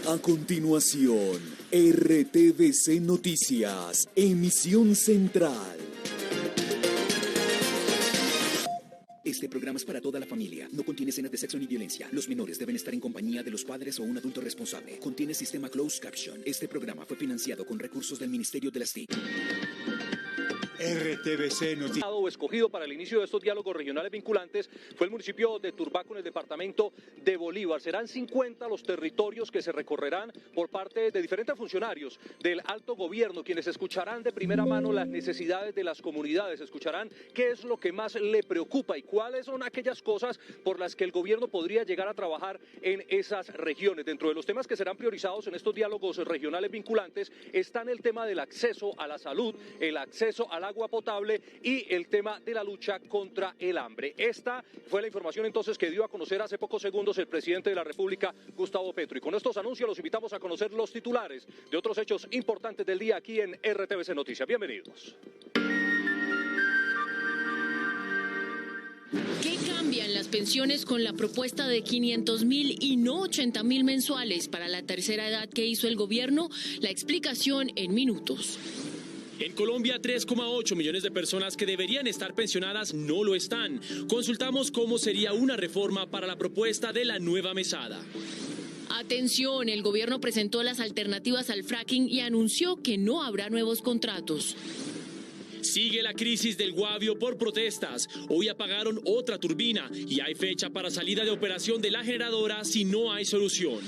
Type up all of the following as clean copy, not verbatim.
A continuación, RTVC Noticias, emisión central. Este programa es para toda la familia. No contiene escenas de sexo ni violencia. Los menores deben estar en compañía de los padres o un adulto responsable. Contiene sistema closed caption. Este programa fue financiado con recursos del Ministerio de las TIC. RTVC Noticias. Escogido para el inicio de estos diálogos regionales vinculantes fue el municipio de Turbaco en el departamento de Bolívar. Serán 50 los territorios que se recorrerán por parte de diferentes funcionarios del alto gobierno, quienes escucharán de primera mano las necesidades de las comunidades, escucharán qué es lo que más le preocupa y cuáles son aquellas cosas por las que el gobierno podría llegar a trabajar en esas regiones. Dentro de los temas que serán priorizados en estos diálogos regionales vinculantes están el tema del acceso a la salud, el acceso al agua potable y el tema de la lucha contra el hambre. Esta fue la información entonces que dio a conocer hace pocos segundos el presidente de la República, Gustavo Petro. Y con estos anuncios los invitamos a conocer los titulares de otros hechos importantes del día aquí en RTVC Noticias. Bienvenidos. ¿Qué cambian las pensiones con la propuesta de 500.000 y no 80.000 mensuales para la tercera edad que hizo el gobierno? La explicación en minutos. En Colombia, 3,8 millones de personas que deberían estar pensionadas no lo están. Consultamos cómo sería una reforma para la propuesta de la nueva mesada. Atención, el gobierno presentó las alternativas al fracking y anunció que no habrá nuevos contratos. Sigue la crisis del Guavio por protestas. Hoy apagaron otra turbina y hay fecha para salida de operación de la generadora si no hay solución.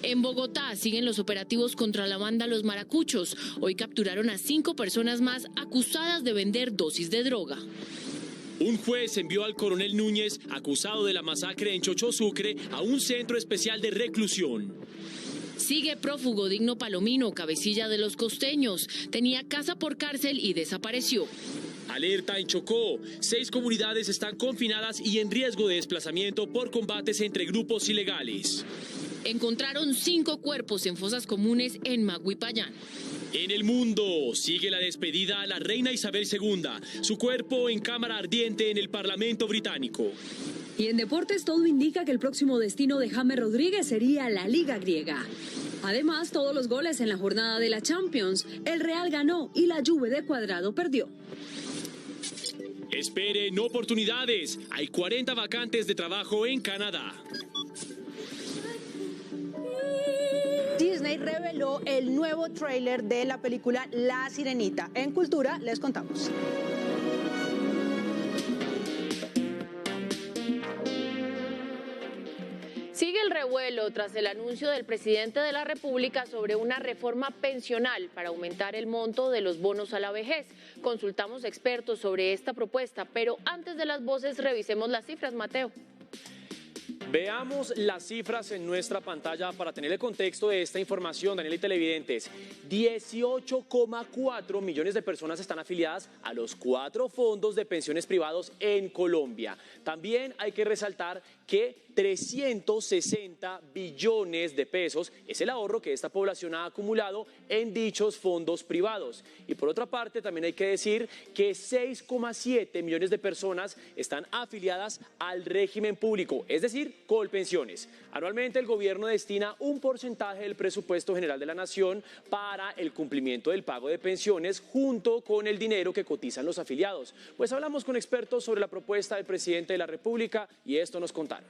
En Bogotá siguen los operativos contra la banda Los Maracuchos. Hoy capturaron a 5 personas más acusadas de vender dosis de droga. Un juez envió al coronel Núñez, acusado de la masacre en Chochó Sucre, a un centro especial de reclusión. Sigue prófugo Digno Palomino, cabecilla de los costeños. Tenía casa por cárcel y desapareció. Alerta en Chocó. 6 comunidades están confinadas y en riesgo de desplazamiento por combates entre grupos ilegales. Encontraron 5 cuerpos en fosas comunes en Maguipayán. En el mundo sigue la despedida a la reina Isabel II. Su cuerpo en cámara ardiente en el Parlamento británico. Y en deportes todo indica que el próximo destino de James Rodríguez sería la Liga griega. Además, todos los goles en la jornada de la Champions. El Real ganó y la Juve de Cuadrado perdió. Esperen oportunidades. Hay 40 vacantes de trabajo en Canadá. Disney reveló el nuevo tráiler de la película La Sirenita. En Cultura les contamos. Sigue el revuelo tras el anuncio del presidente de la República sobre una reforma pensional para aumentar el monto de los bonos a la vejez. Consultamos expertos sobre esta propuesta, pero antes de las voces revisemos las cifras, Mateo. Veamos las cifras en nuestra pantalla para tener el contexto de esta información, Daniel y televidentes. 18,4 millones de personas están afiliadas a los 4 fondos de pensiones privados en Colombia. También hay que resaltar que 360 billones de pesos es el ahorro que esta población ha acumulado en dichos fondos privados. Y por otra parte, también hay que decir que 6,7 millones de personas están afiliadas al régimen público, es decir, Colpensiones. Anualmente el gobierno destina un porcentaje del presupuesto general de la nación para el cumplimiento del pago de pensiones junto con el dinero que cotizan los afiliados. Pues hablamos con expertos sobre la propuesta del presidente de la República y esto nos contaron.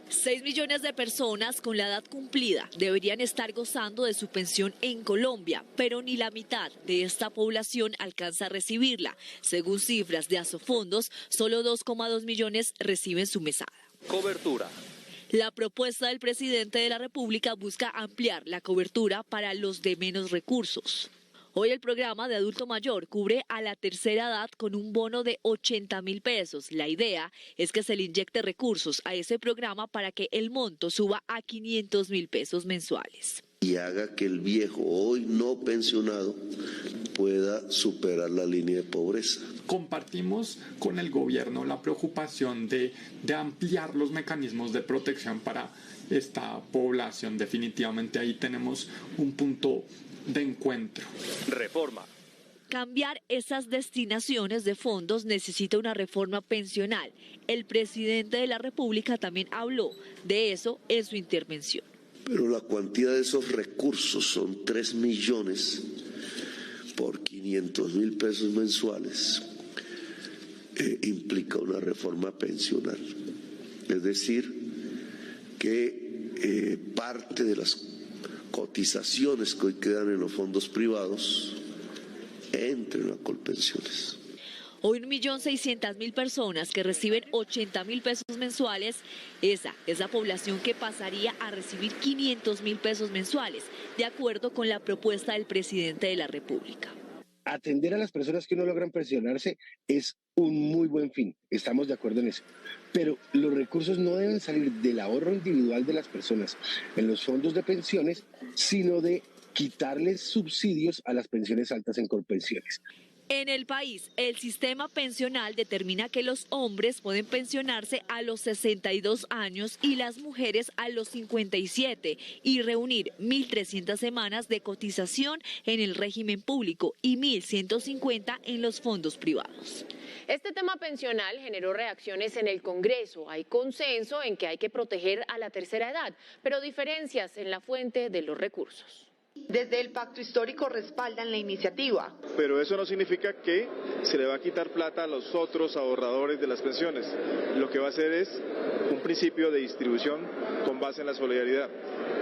6 millones de personas con la edad cumplida deberían estar gozando de su pensión en Colombia, pero ni la mitad de esta población alcanza a recibirla. Según cifras de Asofondos, solo 2,2 millones reciben su mesada. Cobertura. La propuesta del presidente de la República busca ampliar la cobertura para los de menos recursos. Hoy el programa de adulto mayor cubre a la tercera edad con un bono de 80.000 pesos. La idea es que se le inyecte recursos a ese programa para que el monto suba a 500.000 pesos mensuales. Y haga que el viejo hoy no pensionado pueda superar la línea de pobreza. Compartimos con el gobierno la preocupación de ampliar los mecanismos de protección para esta población. Definitivamente ahí tenemos un punto de encuentro. Reforma. Cambiar esas destinaciones de fondos necesita una reforma pensional. El presidente de la República también habló de eso en su intervención. pero la cuantía de esos recursos son 3 millones por 500.000 pesos mensuales, implica una reforma pensional. Es decir, que parte de las cotizaciones que hoy quedan en los fondos privados entren a Colpensiones. Hoy 1.600.000 personas que reciben 80.000 pesos mensuales, esa es la población que pasaría a recibir 500.000 pesos mensuales, de acuerdo con la propuesta del presidente de la República. Atender a las personas que no logran pensionarse es un muy buen fin, estamos de acuerdo en eso, pero los recursos no deben salir del ahorro individual de las personas en los fondos de pensiones, sino de quitarles subsidios a las pensiones altas en Colpensiones. En el país, el sistema pensional determina que los hombres pueden pensionarse a los 62 años y las mujeres a los 57 y reunir 1.300 semanas de cotización en el régimen público y 1.150 en los fondos privados. Este tema pensional generó reacciones en el Congreso. Hay consenso en que hay que proteger a la tercera edad, pero diferencias en la fuente de los recursos. Desde el pacto histórico respaldan la iniciativa. Pero eso no significa que se le va a quitar plata a los otros ahorradores de las pensiones. Lo que va a hacer es un principio de distribución con base en la solidaridad.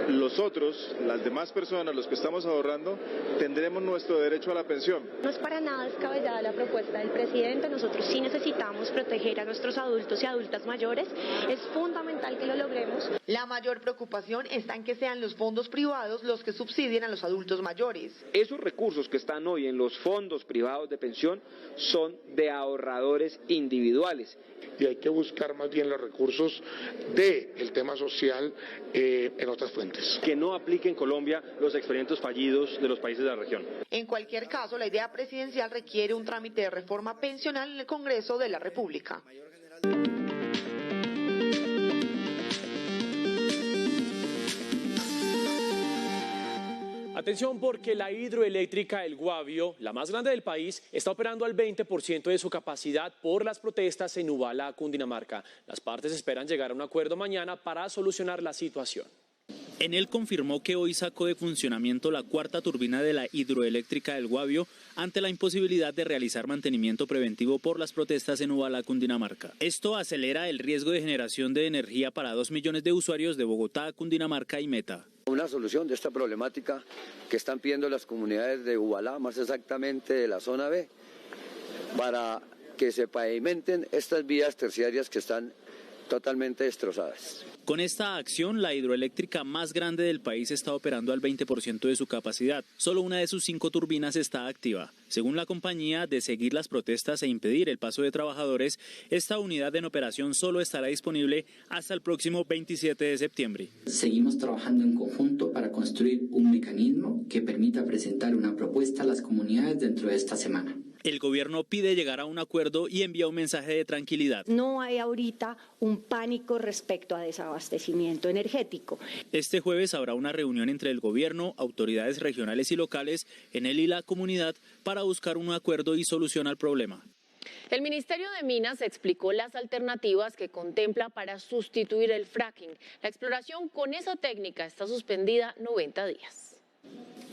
Los otros, las demás personas, los que estamos ahorrando, tendremos nuestro derecho a la pensión. No es para nada descabellada la propuesta del presidente. Nosotros sí necesitamos proteger a nuestros adultos y adultas mayores. Es fundamental que lo logremos. La mayor preocupación está en que sean los fondos privados los que subsidien a los adultos mayores. Esos recursos que están hoy en los fondos privados de pensión son de ahorradores individuales. Y hay que buscar más bien los recursos del tema social en otras fuentes. Que no aplique en Colombia los experimentos fallidos de los países de la región. En cualquier caso, la idea presidencial requiere un trámite de reforma pensional en el Congreso de la República. Atención porque la hidroeléctrica El Guavio, la más grande del país, está operando al 20% de su capacidad por las protestas en Ubala, Cundinamarca. Las partes esperan llegar a un acuerdo mañana para solucionar la situación. Enel confirmó que hoy sacó de funcionamiento la cuarta turbina de la hidroeléctrica del Guavio ante la imposibilidad de realizar mantenimiento preventivo por las protestas en Ubala, Cundinamarca. Esto acelera el riesgo de generación de energía para 2 millones de usuarios de Bogotá, Cundinamarca y Meta. Una solución de esta problemática que están pidiendo las comunidades de Ubala, más exactamente de la zona B, para que se pavimenten estas vías terciarias que están totalmente destrozadas. Con esta acción, la hidroeléctrica más grande del país está operando al 20% de su capacidad. Solo una de sus 5 turbinas está activa. Según la compañía, de seguir las protestas e impedir el paso de trabajadores, esta unidad en operación solo estará disponible hasta el próximo 27 de septiembre. Seguimos trabajando en conjunto para construir un mecanismo que permita presentar una propuesta a las comunidades dentro de esta semana. El gobierno pide llegar a un acuerdo y envía un mensaje de tranquilidad. No hay ahorita un pánico respecto a desabastecimiento energético. Este jueves habrá una reunión entre el gobierno, autoridades regionales y locales, Enel y la comunidad para buscar un acuerdo y solución al problema. El Ministerio de Minas explicó las alternativas que contempla para sustituir el fracking. La exploración con esa técnica está suspendida 90 días.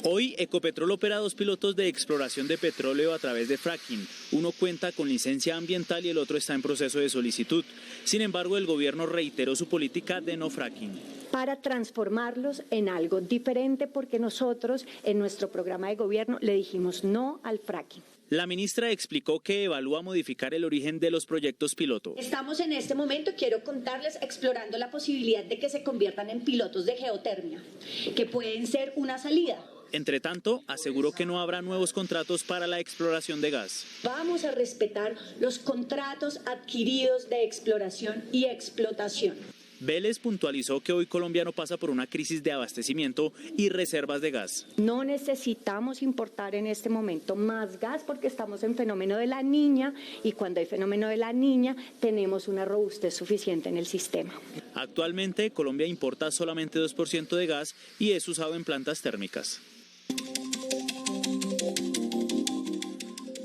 Hoy, Ecopetrol opera 2 pilotos de exploración de petróleo a través de fracking. Uno cuenta con licencia ambiental y el otro está en proceso de solicitud. Sin embargo, el gobierno reiteró su política de no fracking. Para transformarlos en algo diferente, porque nosotros en nuestro programa de gobierno le dijimos no al fracking. La ministra explicó que evalúa modificar el origen de los proyectos piloto. Estamos en este momento, quiero contarles, explorando la posibilidad de que se conviertan en pilotos de geotermia, que pueden ser una salida. Entre tanto, aseguró que no habrá nuevos contratos para la exploración de gas. Vamos a respetar los contratos adquiridos de exploración y explotación. Vélez puntualizó que hoy Colombia no pasa por una crisis de abastecimiento y reservas de gas. No necesitamos importar en este momento más gas porque estamos en fenómeno de la Niña y cuando hay fenómeno de la Niña tenemos una robustez suficiente en el sistema. Actualmente Colombia importa solamente 2% de gas y es usado en plantas térmicas.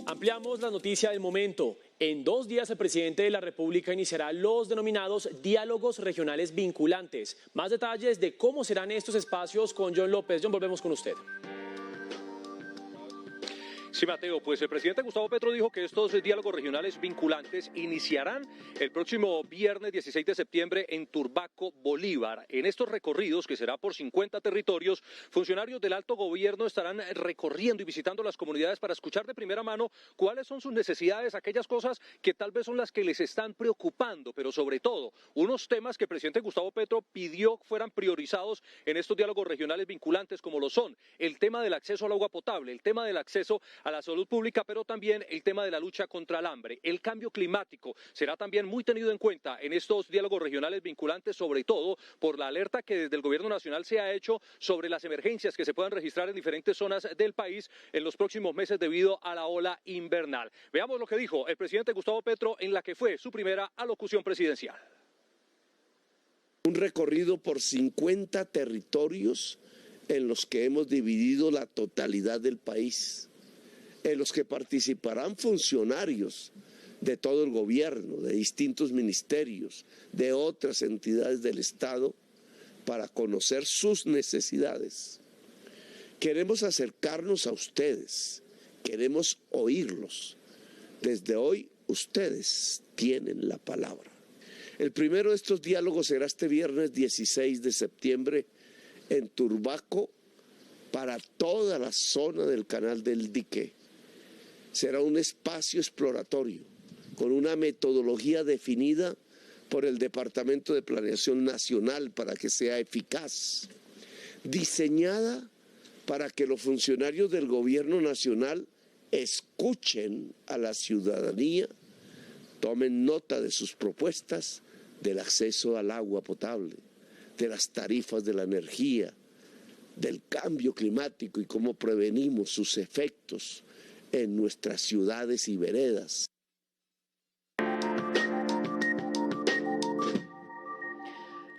Ampliamos la noticia del momento. En 2 días, el presidente de la República iniciará los denominados diálogos regionales vinculantes. Más detalles de cómo serán estos espacios con John López. John, volvemos con usted. Sí, Mateo, pues el presidente Gustavo Petro dijo que estos diálogos regionales vinculantes iniciarán el próximo viernes 16 de septiembre en Turbaco, Bolívar. En estos recorridos, que será por 50 territorios, funcionarios del alto gobierno estarán recorriendo y visitando las comunidades para escuchar de primera mano cuáles son sus necesidades, aquellas cosas que tal vez son las que les están preocupando, pero sobre todo, unos temas que el presidente Gustavo Petro pidió fueran priorizados en estos diálogos regionales vinculantes, como lo son el tema del acceso al agua potable, el tema del acceso a la salud pública, pero también el tema de la lucha contra el hambre. El cambio climático será también muy tenido en cuenta en estos diálogos regionales vinculantes, sobre todo por la alerta que desde el gobierno nacional se ha hecho sobre las emergencias que se puedan registrar en diferentes zonas del país en los próximos meses debido a la ola invernal. Veamos lo que dijo el presidente Gustavo Petro en la que fue su primera alocución presidencial. Un recorrido por 50 territorios en los que hemos dividido la totalidad del país, en los que participarán funcionarios de todo el gobierno, de distintos ministerios, de otras entidades del Estado, para conocer sus necesidades. Queremos acercarnos a ustedes, queremos oírlos. Desde hoy ustedes tienen la palabra. El primero de estos diálogos será este viernes 16 de septiembre en Turbaco, para toda la zona del Canal del Dique. Será un espacio exploratorio con una metodología definida por el Departamento de Planeación Nacional para que sea eficaz, diseñada para que los funcionarios del Gobierno Nacional escuchen a la ciudadanía, tomen nota de sus propuestas, del acceso al agua potable, de las tarifas de la energía, del cambio climático y cómo prevenimos sus efectos en nuestras ciudades y veredas.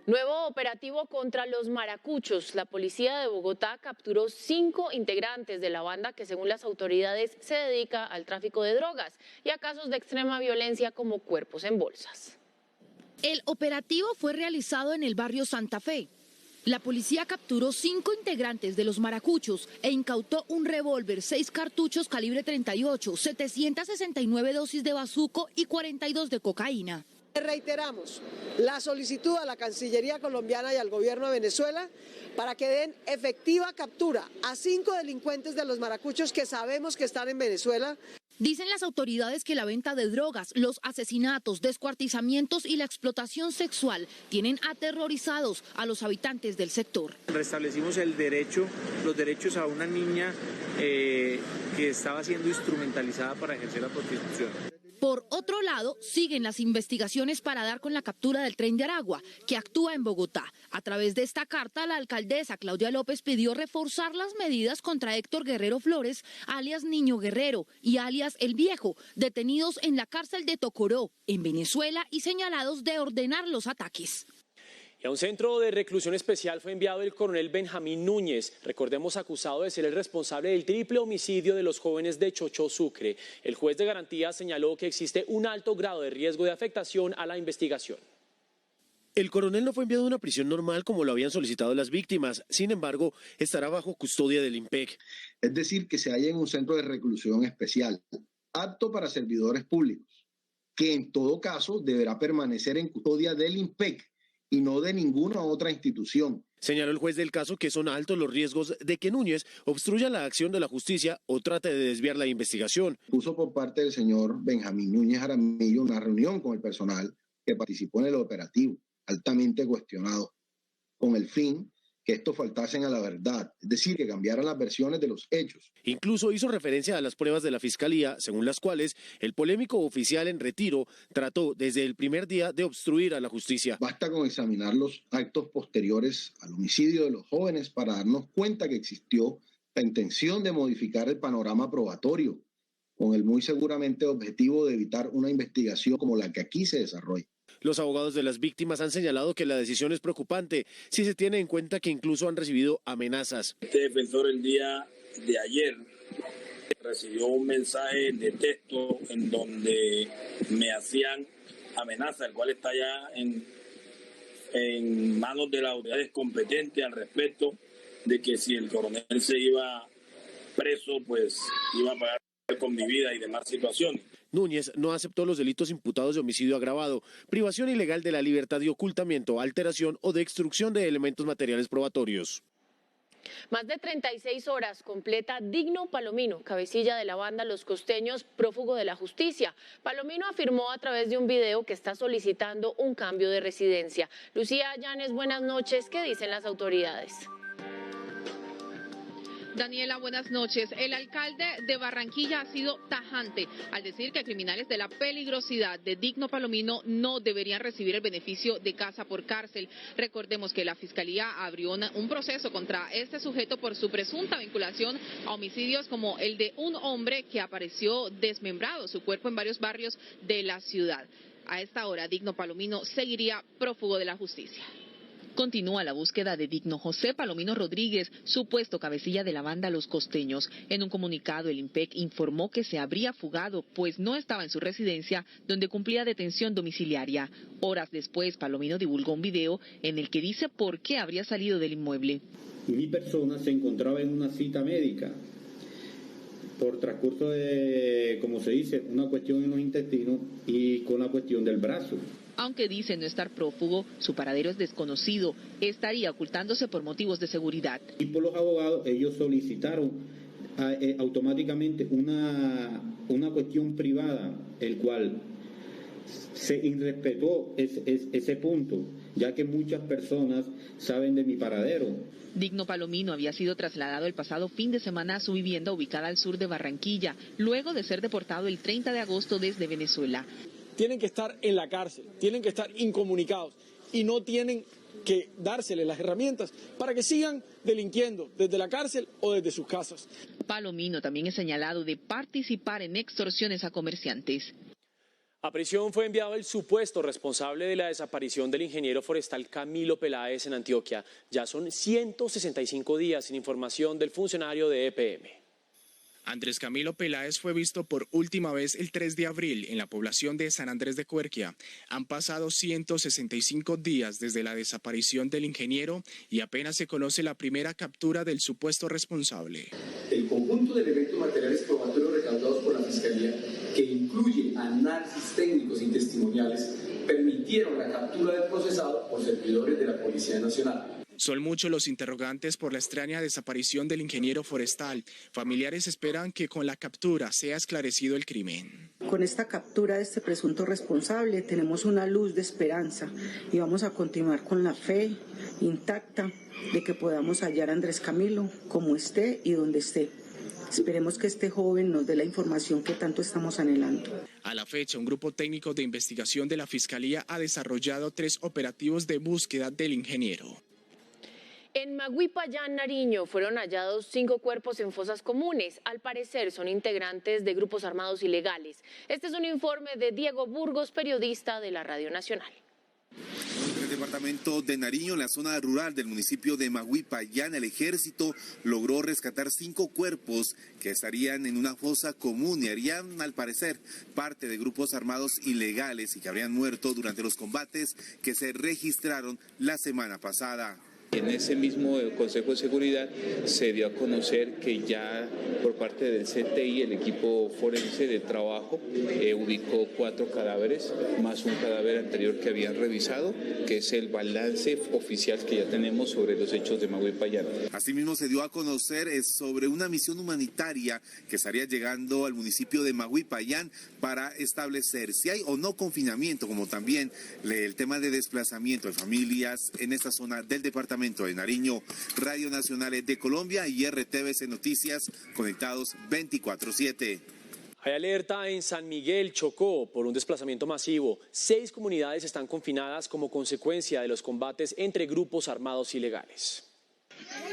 Nuevo operativo contra los maracuchos. La policía de Bogotá capturó 5 integrantes de la banda que, según las autoridades, se dedica al tráfico de drogas y a casos de extrema violencia como cuerpos en bolsas. El operativo fue realizado en el barrio Santa Fe. La policía capturó 5 integrantes de los maracuchos e incautó un revólver, 6 cartuchos calibre 38, 769 dosis de bazuco y 42 de cocaína. Reiteramos la solicitud a la Cancillería colombiana y al gobierno de Venezuela para que den efectiva captura a 5 delincuentes de los maracuchos que sabemos que están en Venezuela. Dicen las autoridades que la venta de drogas, los asesinatos, descuartizamientos y la explotación sexual tienen aterrorizados a los habitantes del sector. Restablecimos los derechos a una niña que estaba siendo instrumentalizada para ejercer la prostitución. Por otro lado, siguen las investigaciones para dar con la captura del Tren de Aragua, que actúa en Bogotá. A través de esta carta, la alcaldesa Claudia López pidió reforzar las medidas contra Héctor Guerrero Flores, alias Niño Guerrero y alias El Viejo, detenidos en la cárcel de Tocoró, en Venezuela, y señalados de ordenar los ataques. Y a un centro de reclusión especial fue enviado el coronel Benjamín Núñez, recordemos acusado de ser el responsable del triple homicidio de los jóvenes de Chochó, Sucre. El juez de garantía señaló que existe un alto grado de riesgo de afectación a la investigación. El coronel no fue enviado a una prisión normal como lo habían solicitado las víctimas, sin embargo, estará bajo custodia del IMPEC. Es decir, que se halla en un centro de reclusión especial, apto para servidores públicos, que en todo caso deberá permanecer en custodia del IMPEC y no de ninguna otra institución. Señaló el juez del caso que son altos los riesgos de que Núñez obstruya la acción de la justicia o trate de desviar la investigación. Puso por parte del señor Benjamín Núñez Jaramillo una reunión con el personal que participó en el operativo, altamente cuestionado, con el fin que estos faltasen a la verdad, es decir, que cambiaran las versiones de los hechos. Incluso hizo referencia a las pruebas de la Fiscalía, según las cuales el polémico oficial en retiro trató desde el primer día de obstruir a la justicia. Basta con examinar los actos posteriores al homicidio de los jóvenes para darnos cuenta que existió la intención de modificar el panorama probatorio, con el muy seguramente objetivo de evitar una investigación como la que aquí se desarrolla. Los abogados de las víctimas han señalado que la decisión es preocupante si se tiene en cuenta que incluso han recibido amenazas. Este defensor el día de ayer Recibió un mensaje de texto en donde me hacían amenaza, el cual está ya en manos de las autoridades competentes al respecto, de que si el coronel se iba preso, pues iba a pagar con mi vida y demás situaciones. Núñez no aceptó los delitos imputados de homicidio agravado, privación ilegal de la libertad y ocultamiento, alteración o destrucción de elementos materiales probatorios. Más de 36 horas completa Digno Palomino, cabecilla de la banda Los Costeños, prófugo de la justicia. Palomino afirmó a través de un video que está solicitando un cambio de residencia. Lucía Llanes, buenas noches. ¿Qué dicen las autoridades? Daniela, buenas noches. El alcalde de Barranquilla ha sido tajante al decir que criminales de la peligrosidad de Digno Palomino no deberían recibir el beneficio de casa por cárcel. Recordemos que la Fiscalía abrió un proceso contra este sujeto por su presunta vinculación a homicidios como el de un hombre que apareció desmembrado, su cuerpo en varios barrios de la ciudad. A esta hora, Digno Palomino seguiría prófugo de la justicia. Continúa la búsqueda de Digno José Palomino Rodríguez, supuesto cabecilla de la banda Los Costeños. En un comunicado, el IMPEC informó que se habría fugado, pues no estaba en su residencia, donde cumplía detención domiciliaria. Horas después, Palomino divulgó un video en el que dice por qué habría salido del inmueble. Mi persona se encontraba en una cita médica por transcurso de, como se dice, una cuestión en los intestinos y con la cuestión del brazo. Aunque dice no estar prófugo, su paradero es desconocido, estaría ocultándose por motivos de seguridad. Y por los abogados, ellos solicitaron automáticamente una cuestión privada, el cual se irrespetó ese punto, ya que muchas personas saben de mi paradero. Digno Palomino había sido trasladado el pasado fin de semana a su vivienda ubicada al sur de Barranquilla, luego de ser deportado el 30 de agosto desde Venezuela. Tienen que estar en la cárcel, tienen que estar incomunicados y no tienen que dárseles las herramientas para que sigan delinquiendo desde la cárcel o desde sus casas. Palomino también es señalado de participar en extorsiones a comerciantes. A prisión fue enviado el supuesto responsable de la desaparición del ingeniero forestal Camilo Peláez en Antioquia. Ya son 165 días sin información del funcionario de EPM. Andrés Camilo Peláez fue visto por última vez el 3 de abril en la población de San Andrés de Cuerquia. Han pasado 165 días desde la desaparición del ingeniero y apenas se conoce la primera captura del supuesto responsable. El conjunto de elementos materiales probatorios recaudados por la Fiscalía, que incluye análisis técnicos y testimoniales, permitieron la captura del procesado por servidores de la Policía Nacional. Son muchos los interrogantes por la extraña desaparición del ingeniero forestal. Familiares esperan que con la captura sea esclarecido el crimen. Con esta captura de este presunto responsable tenemos una luz de esperanza y vamos a continuar con la fe intacta de que podamos hallar a Andrés Camilo como esté y donde esté. Esperemos que este joven nos dé la información que tanto estamos anhelando. A la fecha, un grupo técnico de investigación de la Fiscalía ha desarrollado 3 operativos de búsqueda del ingeniero. En Maguipayán, Nariño, fueron hallados 5 cuerpos en fosas comunes. Al parecer son integrantes de grupos armados ilegales. Este es un informe de Diego Burgos, periodista de la Radio Nacional. En el departamento de Nariño, en la zona rural del municipio de Maguipayán, el ejército logró rescatar 5 cuerpos que estarían en una fosa común y harían, al parecer, parte de grupos armados ilegales y que habrían muerto durante los combates que se registraron la semana pasada. En ese mismo Consejo de Seguridad se dio a conocer que ya por parte del CTI, el equipo forense de trabajo, ubicó 4 cadáveres, más un cadáver anterior que habían revisado, que es el balance oficial que ya tenemos sobre los hechos de Maguipayán. Asimismo se dio a conocer sobre una misión humanitaria que estaría llegando al municipio de Maguipayán para establecer si hay o no confinamiento, como también el tema de desplazamiento de familias en esta zona del departamento de Nariño. Radio Nacional de Colombia y RTVC Noticias, conectados 24/7. Hay alerta en San Miguel, Chocó, por un desplazamiento masivo. 6 comunidades están confinadas como consecuencia de los combates entre grupos armados ilegales.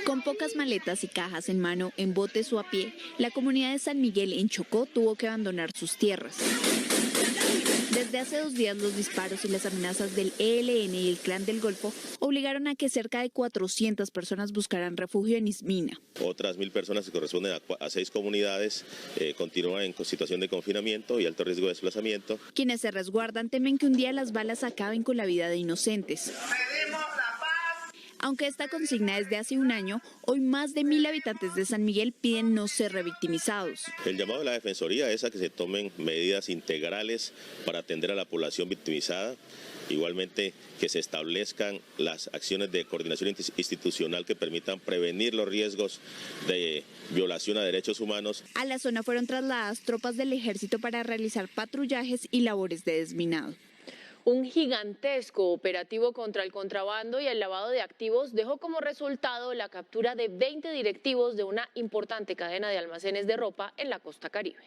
Con pocas maletas y cajas en mano, en botes o a pie, la comunidad de San Miguel en Chocó tuvo que abandonar sus tierras. Desde hace 2 días los disparos y las amenazas del ELN y el Clan del Golfo obligaron a que cerca de 400 personas buscaran refugio en Ismina. Otras 1.000 personas que corresponden a 6 comunidades continúan en situación de confinamiento y alto riesgo de desplazamiento. Quienes se resguardan temen que un día las balas acaben con la vida de inocentes. Aunque esta consigna es de hace un año, hoy más de 1.000 habitantes de San Miguel piden no ser revictimizados. El llamado de la Defensoría es a que se tomen medidas integrales para atender a la población victimizada. Igualmente que se establezcan las acciones de coordinación institucional que permitan prevenir los riesgos de violación a derechos humanos. A la zona fueron trasladadas tropas del ejército para realizar patrullajes y labores de desminado. Un gigantesco operativo contra el contrabando y el lavado de activos dejó como resultado la captura de 20 directivos de una importante cadena de almacenes de ropa en la costa caribe.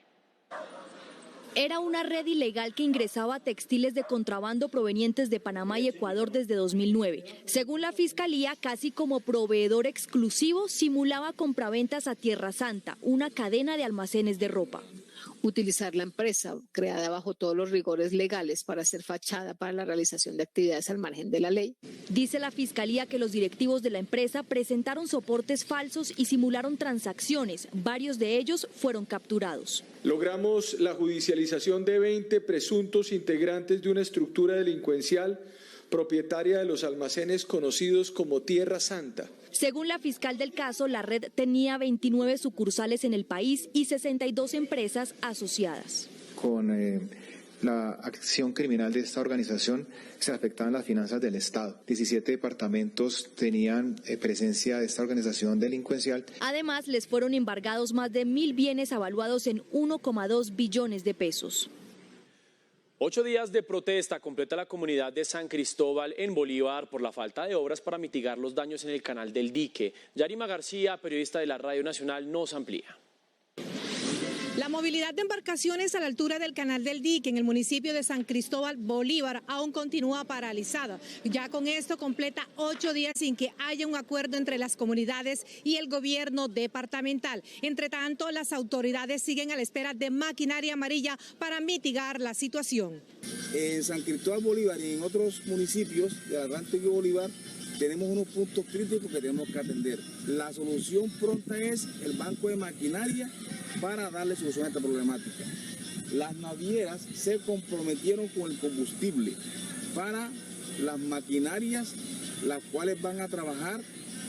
Era una red ilegal que ingresaba textiles de contrabando provenientes de Panamá y Ecuador desde 2009. Según la Fiscalía, casi como proveedor exclusivo, simulaba compraventas a Tierra Santa, una cadena de almacenes de ropa. Utilizar la empresa creada bajo todos los rigores legales para hacer fachada para la realización de actividades al margen de la ley. Dice la Fiscalía que los directivos de la empresa presentaron soportes falsos y simularon transacciones. Varios de ellos fueron capturados. Logramos la judicialización de 20 presuntos integrantes de una estructura delincuencial propietaria de los almacenes conocidos como Tierra Santa. Según la fiscal del caso, la red tenía 29 sucursales en el país y 62 empresas asociadas. Con la acción criminal de esta organización se afectaban las finanzas del Estado. 17 departamentos tenían presencia de esta organización delincuencial. Además, les fueron embargados más de 1.000 bienes avaluados en 1,2 billones de pesos. 8 días de protesta completa la comunidad de San Cristóbal en Bolívar por la falta de obras para mitigar los daños en el canal del dique. Yarima García, periodista de la Radio Nacional, nos amplía. La movilidad de embarcaciones a la altura del Canal del Dique en el municipio de San Cristóbal, Bolívar, aún continúa paralizada. Ya con esto completa 8 días sin que haya un acuerdo entre las comunidades y el gobierno departamental. Entre tanto, las autoridades siguen a la espera de maquinaria amarilla para mitigar la situación. En San Cristóbal, Bolívar y en otros municipios del Atlántico y Bolívar tenemos unos puntos críticos que tenemos que atender. La solución pronta es el banco de maquinaria para darle solución a esta problemática. Las navieras se comprometieron con el combustible para las maquinarias, las cuales van a trabajar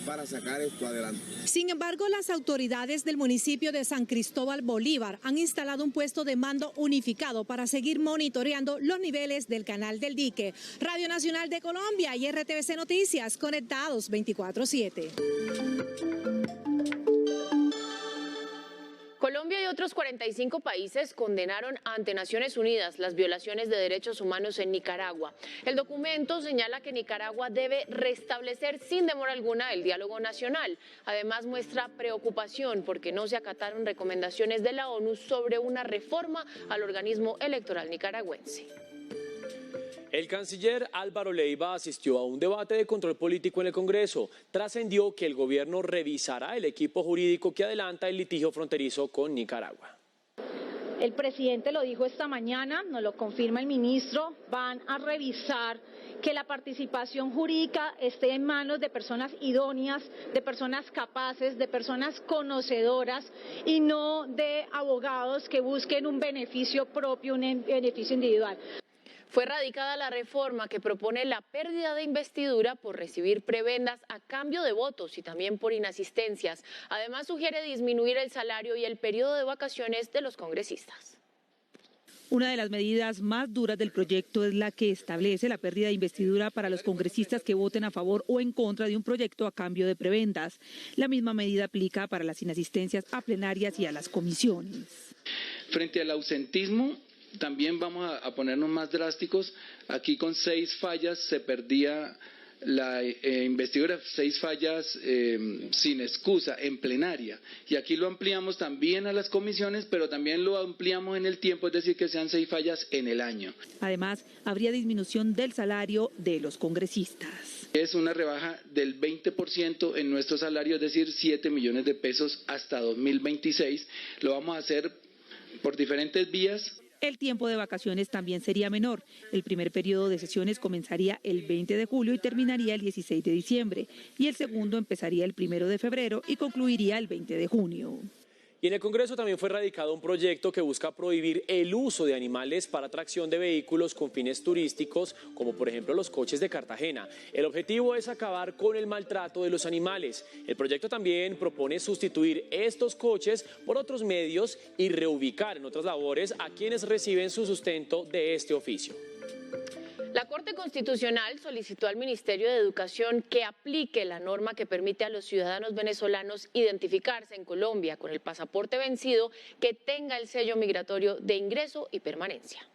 para sacar esto adelante. Sin embargo, las autoridades del municipio de San Cristóbal, Bolívar, han instalado un puesto de mando unificado para seguir monitoreando los niveles del canal del dique. Radio Nacional de Colombia y RTVC Noticias, conectados 24/7. Colombia y otros 45 países condenaron ante Naciones Unidas las violaciones de derechos humanos en Nicaragua. El documento señala que Nicaragua debe restablecer sin demora alguna el diálogo nacional. Además, muestra preocupación porque no se acataron recomendaciones de la ONU sobre una reforma al organismo electoral nicaragüense. El canciller Álvaro Leiva asistió a un debate de control político en el Congreso. Trascendió que el gobierno revisará el equipo jurídico que adelanta el litigio fronterizo con Nicaragua. El presidente lo dijo esta mañana, nos lo confirma el ministro, van a revisar que la participación jurídica esté en manos de personas idóneas, de personas capaces, de personas conocedoras y no de abogados que busquen un beneficio propio, un beneficio individual. Fue radicada la reforma que propone la pérdida de investidura por recibir prebendas a cambio de votos y también por inasistencias. Además, sugiere disminuir el salario y el periodo de vacaciones de los congresistas. Una de las medidas más duras del proyecto es la que establece la pérdida de investidura para los congresistas que voten a favor o en contra de un proyecto a cambio de prebendas. La misma medida aplica para las inasistencias a plenarias y a las comisiones. Frente al ausentismo, también vamos a ponernos más drásticos. Aquí con 6 fallas se perdía la investidura, 6 fallas sin excusa en plenaria. Y aquí lo ampliamos también a las comisiones, pero también lo ampliamos en el tiempo, es decir, que sean 6 fallas en el año. Además, habría disminución del salario de los congresistas. Es una rebaja del 20% en nuestro salario, es decir, 7 millones de pesos hasta 2026. Lo vamos a hacer por diferentes vías. El tiempo de vacaciones también sería menor. El primer periodo de sesiones comenzaría el 20 de julio y terminaría el 16 de diciembre. Y el segundo empezaría el 1 de febrero y concluiría el 20 de junio. Y en el Congreso también fue radicado un proyecto que busca prohibir el uso de animales para tracción de vehículos con fines turísticos, como por ejemplo los coches de Cartagena. El objetivo es acabar con el maltrato de los animales. El proyecto también propone sustituir estos coches por otros medios y reubicar en otras labores a quienes reciben su sustento de este oficio. La Corte Constitucional solicitó al Ministerio de Educación que aplique la norma que permite a los ciudadanos venezolanos identificarse en Colombia con el pasaporte vencido que tenga el sello migratorio de ingreso y permanencia.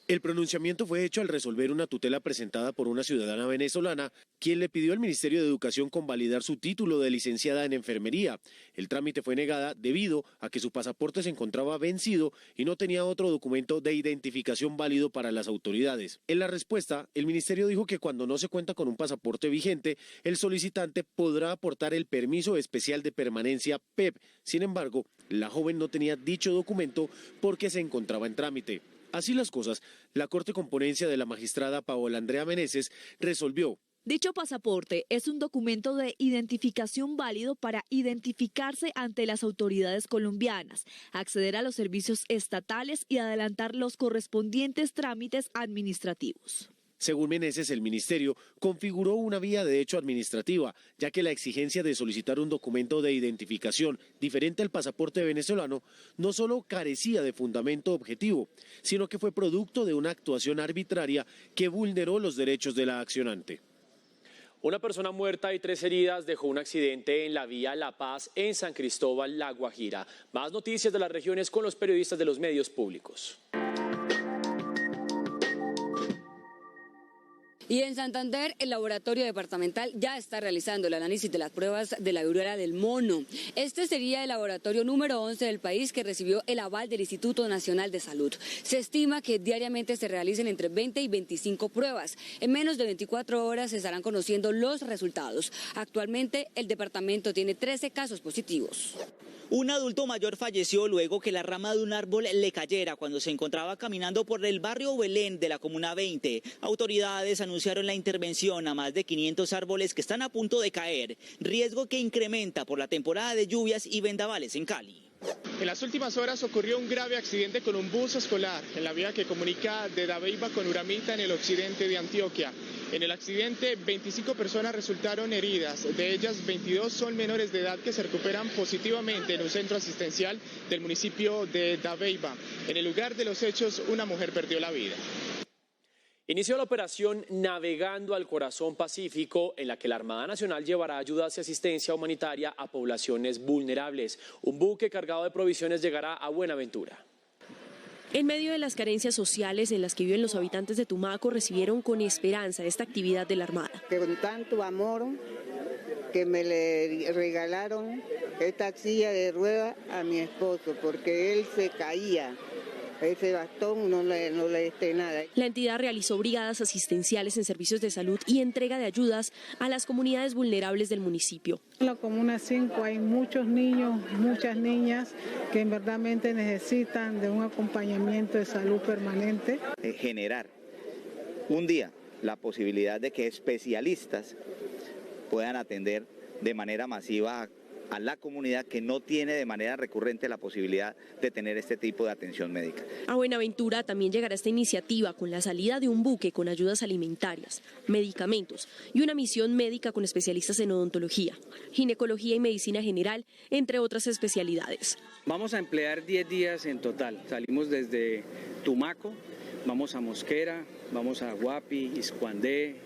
El pronunciamiento fue hecho al resolver una tutela presentada por una ciudadana venezolana, quien le pidió al Ministerio de Educación convalidar su título de licenciada en enfermería. El trámite fue negada debido a que su pasaporte se encontraba vencido y no tenía otro documento de identificación válido para las autoridades. En la respuesta, el Ministerio dijo que cuando no se cuenta con un pasaporte vigente, el solicitante podrá aportar el permiso especial de permanencia PEP. Sin embargo, la joven no tenía dicho documento porque se encontraba en trámite. Así las cosas, la Corte con ponencia de la magistrada Paola Andrea Meneses resolvió. Dicho pasaporte es un documento de identificación válido para identificarse ante las autoridades colombianas, acceder a los servicios estatales y adelantar los correspondientes trámites administrativos. Según Meneses, el ministerio configuró una vía de hecho administrativa, ya que la exigencia de solicitar un documento de identificación diferente al pasaporte venezolano no solo carecía de fundamento objetivo, sino que fue producto de una actuación arbitraria que vulneró los derechos de la accionante. Una persona muerta y 3 heridas dejó un accidente en la vía La Paz en San Cristóbal, La Guajira. Más noticias de las regiones con los periodistas de los medios públicos. Y en Santander, el laboratorio departamental ya está realizando el análisis de las pruebas de la viruela del mono. Este sería el laboratorio número 11 del país que recibió el aval del Instituto Nacional de Salud. Se estima que diariamente se realicen entre 20 y 25 pruebas. En menos de 24 horas se estarán conociendo los resultados. Actualmente, el departamento tiene 13 casos positivos. Un adulto mayor falleció luego que la rama de un árbol le cayera cuando se encontraba caminando por el barrio Belén de la Comuna 20. Autoridades anunciaron la intervención a más de 500 árboles que están a punto de caer, riesgo que incrementa por la temporada de lluvias y vendavales en Cali. En las últimas horas ocurrió un grave accidente con un bus escolar en la vía que comunica de Dabeiba con Uramita en el occidente de Antioquia. En el accidente, 25 personas resultaron heridas, de ellas 22 son menores de edad que se recuperan positivamente en un centro asistencial del municipio de Dabeiba. En el lugar de los hechos, una mujer perdió la vida. Inició la operación Navegando al Corazón Pacífico, en la que la Armada Nacional llevará ayudas y asistencia humanitaria a poblaciones vulnerables. Un buque cargado de provisiones llegará a Buenaventura. En medio de las carencias sociales en las que viven los habitantes de Tumaco, recibieron con esperanza esta actividad de la Armada. Con tanto amor que me le regalaron esta silla de ruedas a mi esposo, porque él se caía. Ese bastón no le nada. La entidad realizó brigadas asistenciales en servicios de salud y entrega de ayudas a las comunidades vulnerables del municipio. En la Comuna 5 hay muchos niños, muchas niñas que verdaderamente necesitan de un acompañamiento de salud permanente. Generar un día la posibilidad de que especialistas puedan atender de manera masiva a la comunidad que no tiene de manera recurrente la posibilidad de tener este tipo de atención médica. A Buenaventura también llegará esta iniciativa con la salida de un buque con ayudas alimentarias, medicamentos y una misión médica con especialistas en odontología, ginecología y medicina general, entre otras especialidades. Vamos a emplear 10 días en total. Salimos desde Tumaco, vamos a Mosquera, vamos a Guapi, Iscuandé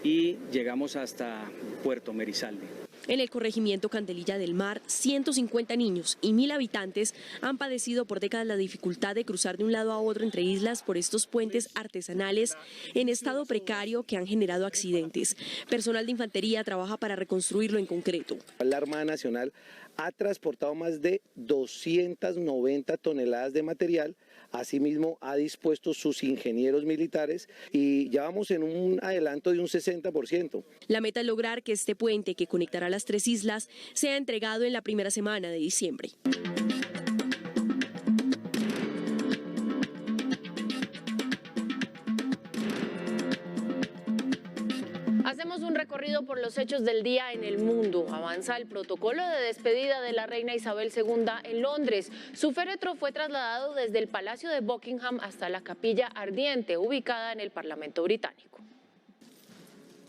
y llegamos hasta Puerto Merizalde. En el corregimiento Candelilla del Mar, 150 niños y 1.000 habitantes han padecido por décadas la dificultad de cruzar de un lado a otro entre islas por estos puentes artesanales en estado precario que han generado accidentes. Personal de infantería trabaja para reconstruirlo en concreto. La Armada Nacional ha transportado más de 290 toneladas de material. Asimismo, ha dispuesto sus ingenieros militares y ya vamos en un adelanto de un 60%. La meta es lograr que este puente que conectará las 3 islas sea entregado en la primera semana de diciembre. los hechos del día en el mundo. Avanza el protocolo de despedida de la reina Isabel II en Londres. Su féretro fue trasladado desde el Palacio de Buckingham hasta la Capilla Ardiente, ubicada en el Parlamento británico.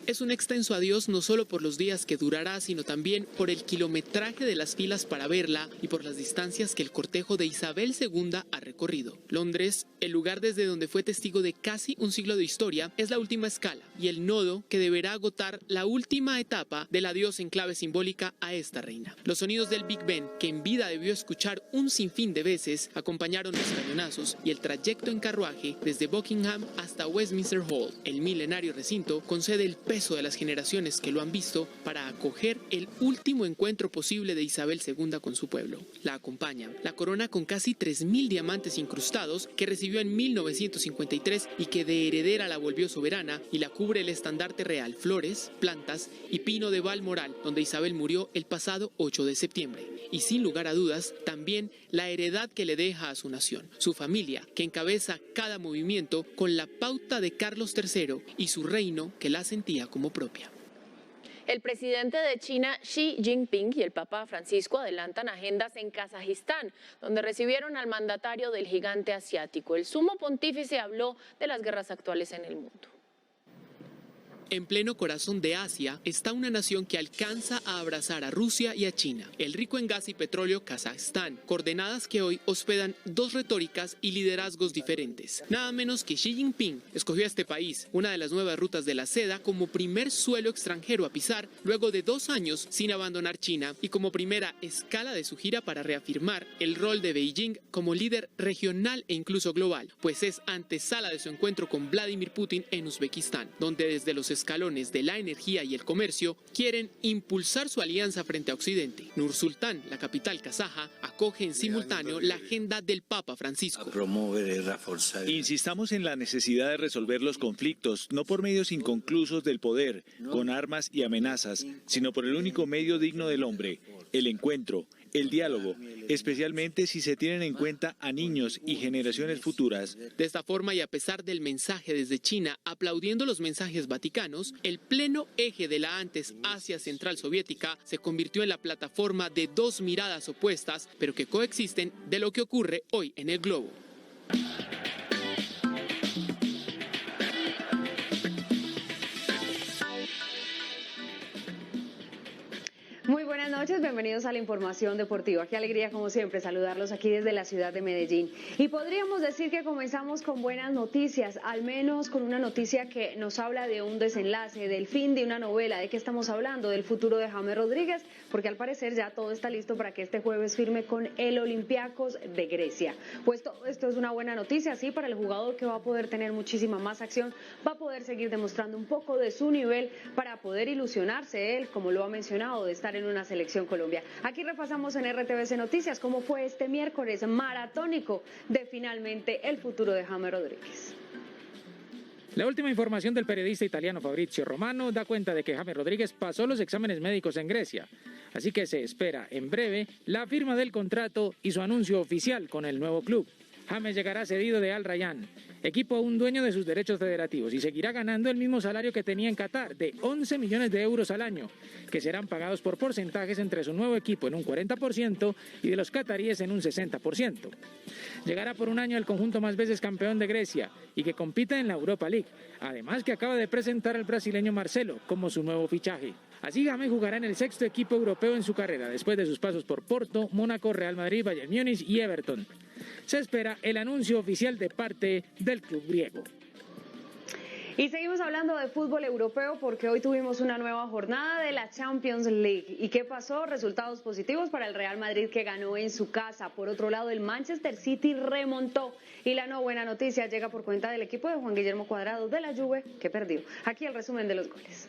Es un extenso adiós no solo por los días que durará, sino también por el kilometraje de las filas para verla y por las distancias que el cortejo de Isabel II ha recorrido. Londres, el lugar desde donde fue testigo de casi un siglo de historia, es la última escala y el nodo que deberá agotar la última etapa del adiós en clave simbólica a esta reina. Los sonidos del Big Ben, que en vida debió escuchar un sinfín de veces, acompañaron los cañonazos y el trayecto en carruaje desde Buckingham hasta Westminster Hall. El milenario recinto concede el peso de las generaciones que lo han visto para acoger el último encuentro posible de Isabel II con su pueblo. La acompaña la corona con casi 3.000 diamantes incrustados que recibió en 1953 y que de heredera la volvió soberana, y la cubre el estandarte real, flores, plantas y pino de Balmoral, donde Isabel murió el pasado 8 de septiembre. Y sin lugar a dudas, también la heredad que le deja a su nación, su familia, que encabeza cada movimiento con la pauta de Carlos III y su reino que la sentía como propia. El presidente de China, Xi Jinping, y el Papa Francisco adelantan agendas en Kazajistán, donde recibieron al mandatario del gigante asiático. El sumo pontífice habló de las guerras actuales en el mundo. En pleno corazón de Asia está una nación que alcanza a abrazar a Rusia y a China, el rico en gas y petróleo Kazajistán, coordenadas que hoy hospedan dos retóricas y liderazgos diferentes. Nada menos que Xi Jinping escogió a este país, una de las nuevas rutas de la seda, como primer suelo extranjero a pisar luego de 2 años sin abandonar China y como primera escala de su gira para reafirmar el rol de Beijing como líder regional e incluso global, pues es antesala de su encuentro con Vladimir Putin en Uzbekistán, donde desde los escalones de la energía y el comercio quieren impulsar su alianza frente a Occidente. Nursultán, la capital kazaja, acoge en simultáneo la agenda del Papa Francisco. Insistamos en la necesidad de resolver los conflictos, no por medios inconclusos del poder, con armas y amenazas, sino por el único medio digno del hombre, el encuentro, el diálogo, especialmente si se tienen en cuenta a niños y generaciones futuras. De esta forma, y a pesar del mensaje desde China aplaudiendo los mensajes vaticanos, el pleno eje de la antes Asia Central Soviética se convirtió en la plataforma de dos miradas opuestas, pero que coexisten, de lo que ocurre hoy en el globo. Muy buenas noches, bienvenidos a la información deportiva. Qué alegría, como siempre, saludarlos aquí desde la ciudad de Medellín. Y podríamos decir que comenzamos con buenas noticias, al menos con una noticia que nos habla de un desenlace, del fin de una novela. ¿De qué estamos hablando? Del futuro de James Rodríguez, porque al parecer ya todo está listo para que este jueves firme con el Olympiacos de Grecia. Pues todo esto es una buena noticia, sí, para el jugador, que va a poder tener muchísima más acción, va a poder seguir demostrando un poco de su nivel para poder ilusionarse él, como lo ha mencionado, de estar en una selección Colombia. Aquí repasamos en RTVC Noticias cómo fue este miércoles maratónico de finalmente el futuro de James Rodríguez. La última información del periodista italiano Fabrizio Romano da cuenta de que James Rodríguez pasó los exámenes médicos en Grecia, así que se espera en breve la firma del contrato y su anuncio oficial con el nuevo club. James llegará cedido de Al Rayyan, equipo aún dueño de sus derechos federativos, y seguirá ganando el mismo salario que tenía en Qatar, de 11 millones de euros al año, que serán pagados por porcentajes entre su nuevo equipo en un 40% y de los cataríes en un 60%. Llegará por un año el conjunto más veces campeón de Grecia y que compite en la Europa League, además que acaba de presentar al brasileño Marcelo como su nuevo fichaje. Así James jugará en el 6º equipo europeo en su carrera, después de sus pasos por Porto, Mónaco, Real Madrid, Bayern Múnich y Everton. Se espera el anuncio oficial de parte del club griego. Y seguimos hablando de fútbol europeo porque hoy tuvimos una nueva jornada de la Champions League. ¿Y qué pasó? Resultados positivos para el Real Madrid, que ganó en su casa. Por otro lado, el Manchester City remontó. Y la no buena noticia llega por cuenta del equipo de Juan Guillermo Cuadrado de la Juve, que perdió. Aquí el resumen de los goles.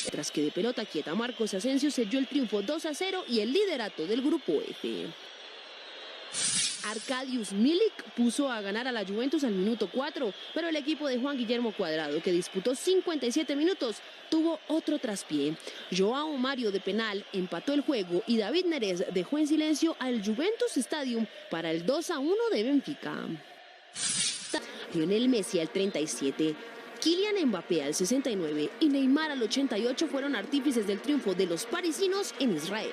Tras que de pelota quieta Marcos Asensio selló el triunfo 2-0 y el liderato del grupo F. Arkadiusz Milik puso a ganar a la Juventus al minuto 4, pero el equipo de Juan Guillermo Cuadrado, que disputó 57 minutos, tuvo otro traspié. Joao Mario de penal empató el juego y David Neres dejó en silencio al Juventus Stadium para el 2-1 de Benfica. Lionel Messi al 37. Kylian Mbappé al 69 y Neymar al 88 fueron artífices del triunfo de los parisinos en Israel.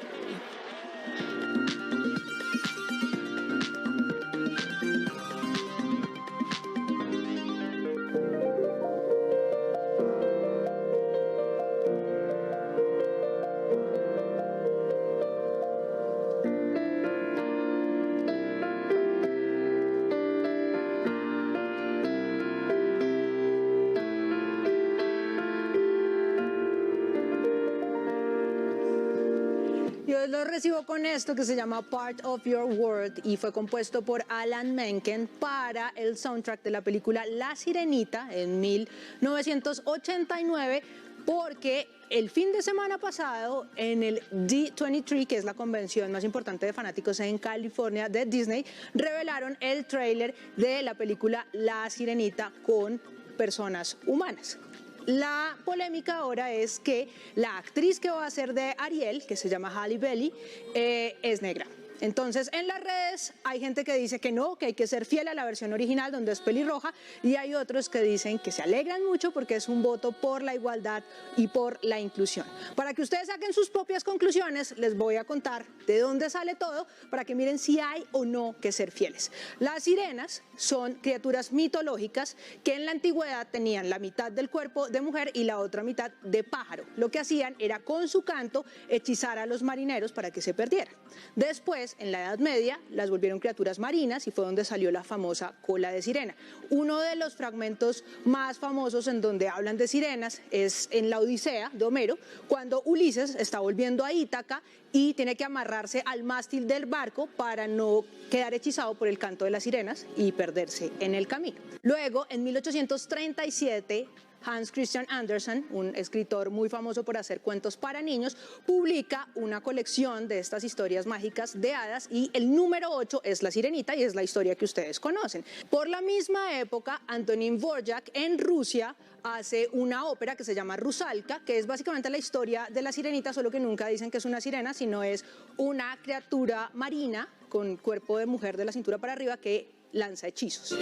Yo lo recibo con esto que se llama Part of Your World y fue compuesto por Alan Menken para el soundtrack de la película La Sirenita en 1989, porque el fin de semana pasado en el D23, que es la convención más importante de fanáticos en California de Disney, revelaron el tráiler de la película La Sirenita con personas humanas. La polémica ahora es que la actriz que va a ser de Ariel, que se llama Halle Bailey, es negra. Entonces, en las redes hay gente que dice que no, que hay que ser fiel a la versión original donde es pelirroja, y hay otros que dicen que se alegran mucho porque es un voto por la igualdad y por la inclusión. Para que ustedes saquen sus propias conclusiones, les voy a contar de dónde sale todo para que miren si hay o no que ser fieles. Las sirenas son criaturas mitológicas que en la antigüedad tenían la mitad del cuerpo de mujer y la otra mitad de pájaro. Lo que hacían era con su canto hechizar a los marineros para que se perdieran. Después, en la Edad Media, las volvieron criaturas marinas y fue donde salió la famosa cola de sirena. Uno de los fragmentos más famosos en donde hablan de sirenas es en la Odisea de Homero, cuando Ulises está volviendo a Ítaca y tiene que amarrarse al mástil del barco para no quedar hechizado por el canto de las sirenas y perderse en el camino. Luego, en 1837, Hans Christian Andersen, un escritor muy famoso por hacer cuentos para niños, publica una colección de estas historias mágicas de hadas y el número 8 es La Sirenita y es la historia que ustedes conocen. Por la misma época, Antonín Dvořák en Rusia hace una ópera que se llama Rusalka, que es básicamente la historia de la sirenita, solo que nunca dicen que es una sirena, sino es una criatura marina con cuerpo de mujer de la cintura para arriba que lanza hechizos.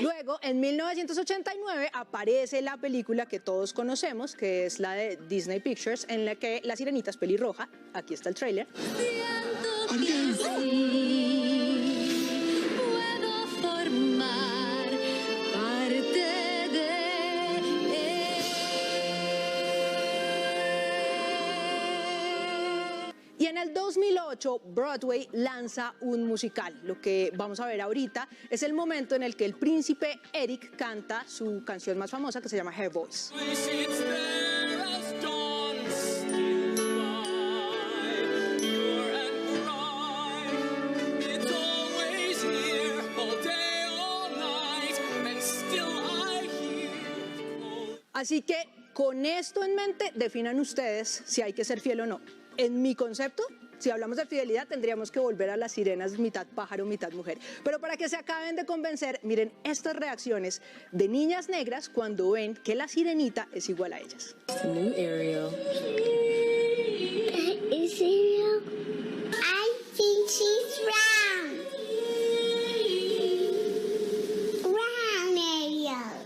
Luego, en 1989, aparece la película que todos conocemos, que es la de Disney Pictures, en la que la sirenita es pelirroja. Aquí está el tráiler. Puedo formar parte de Y en el 2008, Broadway lanza un musical. Lo que vamos a ver ahorita es el momento en el que el príncipe Eric canta su canción más famosa, que se llama Her Voice. Así que con esto en mente, definan ustedes si hay que ser fiel o no. En mi concepto, si hablamos de fidelidad, tendríamos que volver a las sirenas mitad pájaro, mitad mujer. Pero para que se acaben de convencer, miren estas reacciones de niñas negras cuando ven que la sirenita es igual a ellas. New Ariel. Is Ariel? I think she's round. Round Ariel.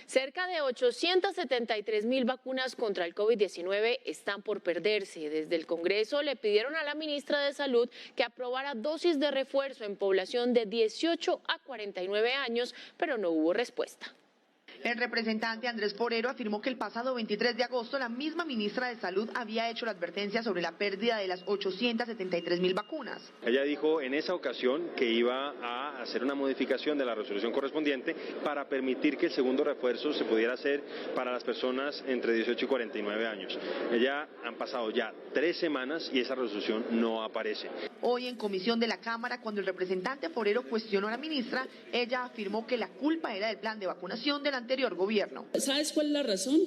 Cerca de 873.000 vacunas contra el COVID-19 están por perderse. Desde el Congreso le pidieron a la ministra de Salud que aprobara dosis de refuerzo en población de 18 a 49 años, pero no hubo respuesta. El representante Andrés Forero afirmó que el pasado 23 de agosto la misma ministra de Salud había hecho la advertencia sobre la pérdida de las 873.000 vacunas. Ella dijo en esa ocasión que iba a hacer una modificación de la resolución correspondiente para permitir que el segundo refuerzo se pudiera hacer para las personas entre 18 y 49 años. Han pasado ya 3 semanas y esa resolución no aparece. Hoy en comisión de la Cámara, cuando el representante Forero cuestionó a la ministra, ella afirmó que la culpa era del plan de vacunación del anterior anterior gobierno. ¿Sabes cuál es la razón?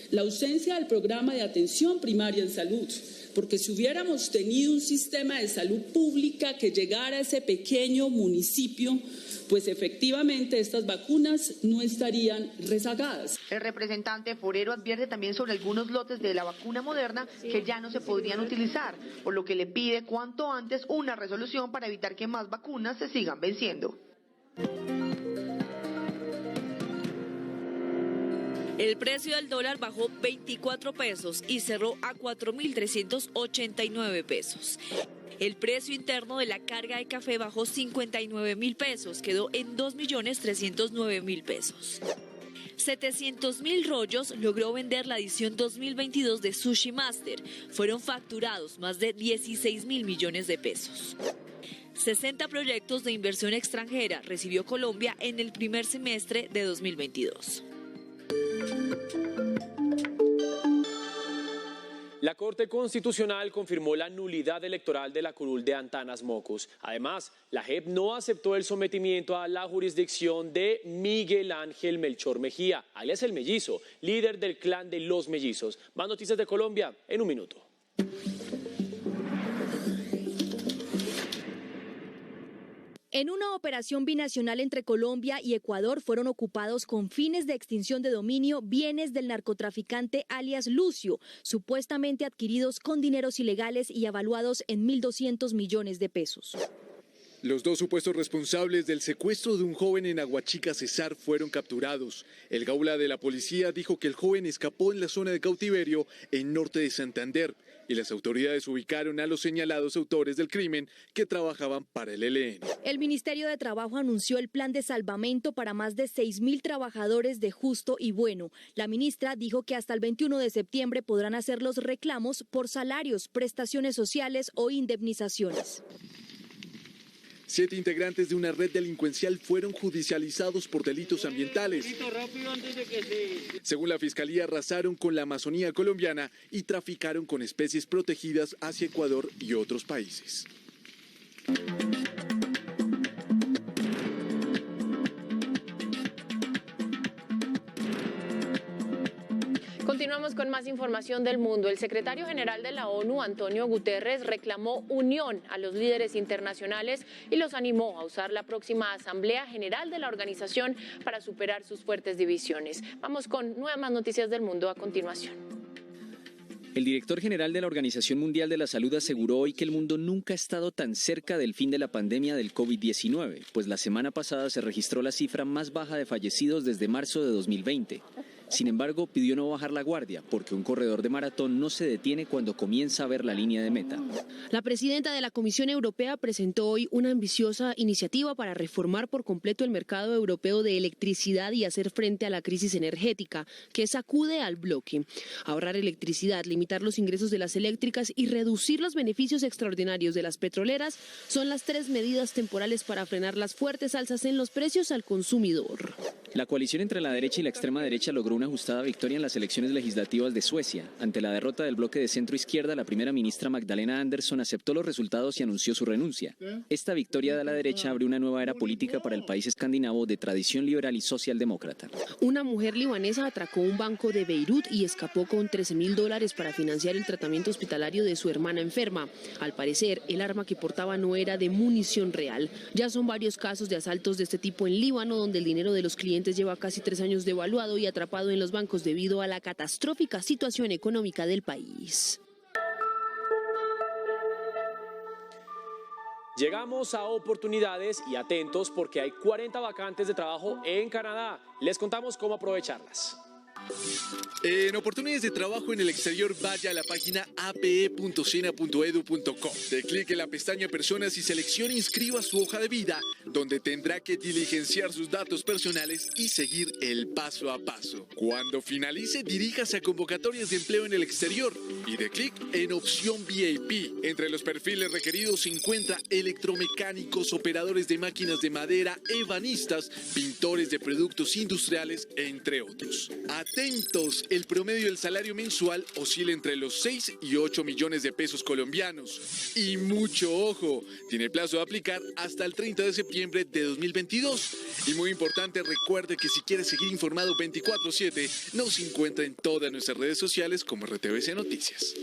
La ausencia del programa de atención primaria en salud. Porque si hubiéramos tenido un sistema de salud pública que llegara a ese pequeño municipio, pues efectivamente estas vacunas no estarían rezagadas. El representante Forero advierte también sobre algunos lotes de la vacuna Moderna que ya no se podrían utilizar, por lo que le pide cuanto antes una resolución para evitar que más vacunas se sigan venciendo. El precio del dólar bajó 24 pesos y cerró a 4.389 pesos. El precio interno de la carga de café bajó 59.000 pesos, quedó en 2.309.000 pesos. 700.000 rollos logró vender la edición 2022 de Sushi Master. Fueron facturados más de 16.000 millones de pesos. 60 proyectos de inversión extranjera recibió Colombia en el primer semestre de 2022. La Corte Constitucional confirmó la nulidad electoral de la curul de Antanas Mocos. Además, la JEP no aceptó el sometimiento a la jurisdicción de Miguel Ángel Melchor Mejía, alias El Mellizo, líder del clan de los Mellizos. Más noticias de Colombia en un minuto. En una operación binacional entre Colombia y Ecuador fueron ocupados con fines de extinción de dominio bienes del narcotraficante alias Lucio, supuestamente adquiridos con dineros ilegales y avaluados en 1.200 millones de pesos. Los dos supuestos responsables del secuestro de un joven en Aguachica, Cesar, fueron capturados. El gaula de la policía dijo que el joven escapó en la zona de cautiverio en norte de Santander y las autoridades ubicaron a los señalados autores del crimen que trabajaban para el ELN. El Ministerio de Trabajo anunció el plan de salvamento para más de 6.000 trabajadores de Justo y Bueno. La ministra dijo que hasta el 21 de septiembre podrán hacer los reclamos por salarios, prestaciones sociales o indemnizaciones. 7 integrantes de una red delincuencial fueron judicializados por delitos ambientales. Según la Fiscalía, arrasaron con la Amazonía colombiana y traficaron con especies protegidas hacia Ecuador y otros países. Continuamos con más información del mundo. El secretario general de la ONU, Antonio Guterres, reclamó unión a los líderes internacionales y los animó a usar la próxima Asamblea General de la organización para superar sus fuertes divisiones. Vamos con nuevas noticias del mundo a continuación. El director general de la Organización Mundial de la Salud aseguró hoy que el mundo nunca ha estado tan cerca del fin de la pandemia del COVID-19, pues la semana pasada se registró la cifra más baja de fallecidos desde marzo de 2020. Sin embargo, pidió no bajar la guardia, porque un corredor de maratón no se detiene cuando comienza a ver la línea de meta. La presidenta de la Comisión Europea presentó hoy una ambiciosa iniciativa para reformar por completo el mercado europeo de electricidad y hacer frente a la crisis energética que sacude al bloque. Ahorrar electricidad, limitar los ingresos de las eléctricas y reducir los beneficios extraordinarios de las petroleras son las 3 medidas temporales para frenar las fuertes alzas en los precios al consumidor. La coalición entre la derecha y la extrema derecha logró una ajustada victoria en las elecciones legislativas de Suecia. Ante la derrota del bloque de centro-izquierda, la primera ministra Magdalena Andersson aceptó los resultados y anunció su renuncia. Esta victoria de la derecha abre una nueva era política para el país escandinavo de tradición liberal y socialdemócrata. Una mujer libanesa atracó un banco de Beirut y escapó con $13.000 para financiar el tratamiento hospitalario de su hermana enferma. Al parecer, el arma que portaba no era de munición real. Ya son varios casos de asaltos de este tipo en Líbano, donde el dinero de los clientes lleva casi 3 años devaluado y atrapado en los bancos debido a la catastrófica situación económica del país. Llegamos a oportunidades y atentos porque hay 40 vacantes de trabajo en Canadá. Les contamos cómo aprovecharlas. En oportunidades de trabajo en el exterior, vaya a la página ape.sena.edu.co. De clic en la pestaña Personas y seleccione Inscriba su hoja de vida, donde tendrá que diligenciar sus datos personales y seguir el paso a paso. Cuando finalice, diríjase a convocatorias de empleo en el exterior y de clic en opción VIP. Entre los perfiles requeridos se encuentra electromecánicos, operadores de máquinas de madera, ebanistas, pintores de productos industriales, entre otros. atentos, el promedio del salario mensual oscila entre los 6 y 8 millones de pesos colombianos. Y mucho ojo, tiene plazo de aplicar hasta el 30 de septiembre de 2022. Y muy importante, recuerde que si quiere seguir informado 24/7, nos encuentra en todas nuestras redes sociales como RTVC Noticias.